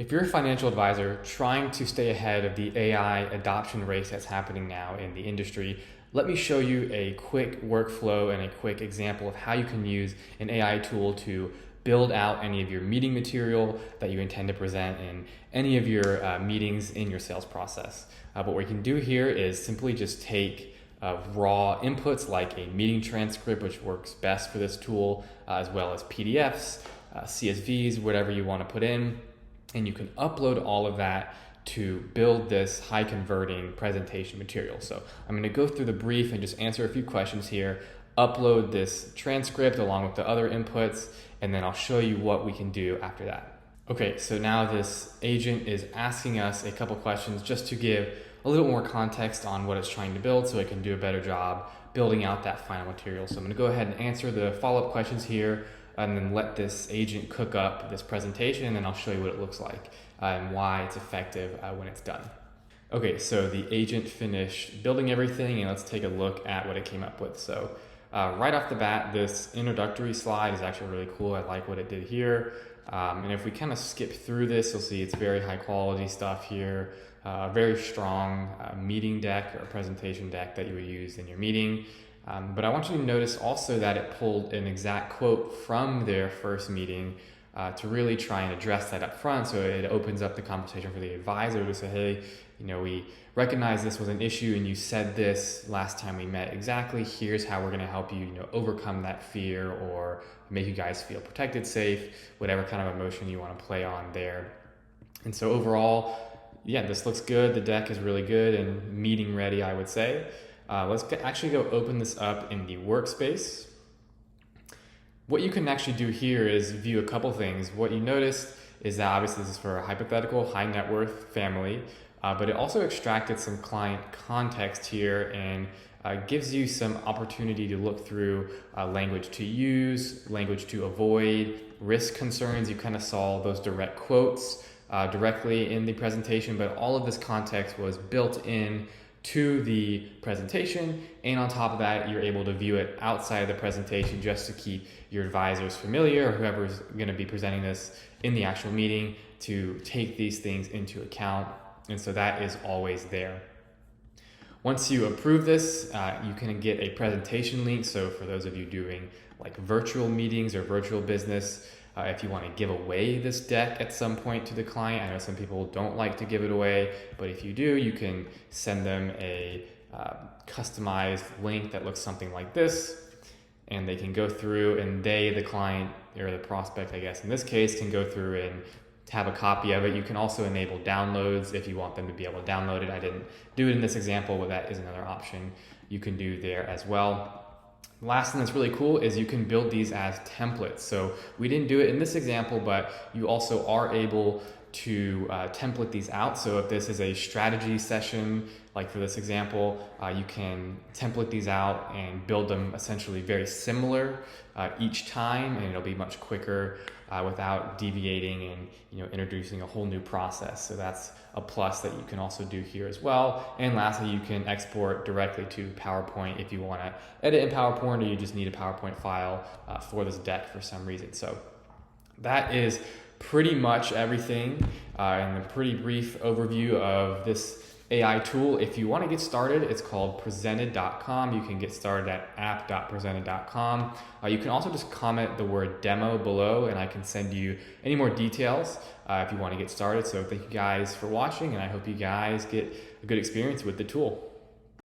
If you're a financial advisor trying to stay ahead of the AI adoption race that's happening now in the industry, let me show you a quick workflow and a quick example of how you can use an AI tool to build out any of your meeting material that you intend to present in any of your meetings in your sales process. But what we can do here is simply just take raw inputs like a meeting transcript, which works best for this tool, as well as PDFs, CSVs, whatever you want to put in. And you can upload all of that to build this high converting presentation material. So I'm going to go through the brief and just answer a few questions here, upload this transcript along with the other inputs, and then I'll show you what we can do after that. Okay, so now this agent is asking us a couple questions just to give a little more context on what it's trying to build so it can do a better job building out that final material. So I'm going to go ahead and answer the follow-up questions here, and then let this agent cook up this presentation, and then I'll show you what it looks like and why it's effective when it's done. Okay, so the agent finished building everything, and let's take a look at what it came up with. So right off the bat, this introductory slide is actually really cool. I like what it did here. And if we kind of skip through this, you'll see it's very high quality stuff here. Very strong meeting deck or presentation deck that you would use in your meeting. But I want you to notice also that it pulled an exact quote from their first meeting to really try and address that up front. So it opens up the conversation for the advisor to say, hey, we recognize this was an issue and you said this last time we met exactly. Here's how we're going to help you, overcome that fear or make you guys feel protected, safe, whatever kind of emotion you want to play on there. And so overall, yeah, this looks good. The deck is really good and meeting ready, I would say. Let's actually go open this up in the workspace. What you can actually do here is view a couple things. What you notice is that obviously this is for a hypothetical high net worth family, but it also extracted some client context here and gives you some opportunity to look through language to use, language to avoid, risk concerns. You kind of saw those direct quotes directly in the presentation, but all of this context was built in to the presentation, and on top of that you're able to view it outside of the presentation just to keep your advisors familiar or whoever's going to be presenting this in the actual meeting to take these things into account. And so that is always there. Once you approve this, you can get a presentation link. So for those of you doing like virtual meetings or virtual business, if you want to give away this deck at some point to the client, I know some people don't like to give it away, but if you do, you can send them a customized link that looks something like this, and they can go through and the client or the prospect, I guess in this case, can go through and have a copy of it. You can also enable downloads if you want them to be able to download it. I didn't do it in this example, but that is another option you can do there as well. Last thing that's really cool is you can build these as templates. So we didn't do it in this example, but you also are able to template these out. So if this is a strategy session, like for this example, you can template these out and build them essentially very similar each time, and it'll be much quicker without deviating and introducing a whole new process. So that's a plus that you can also do here as well. And lastly, you can export directly to PowerPoint if you want to edit in PowerPoint, or you just need a PowerPoint file for this deck for some reason. So that is pretty much everything and a pretty brief overview of this AI tool. If you want to get started, it's called Prezentd.com. You can get started at app.prezentd.com. You can also just comment the word demo below and I can send you any more details if you want to get started. So thank you guys for watching, and I hope you guys get a good experience with the tool.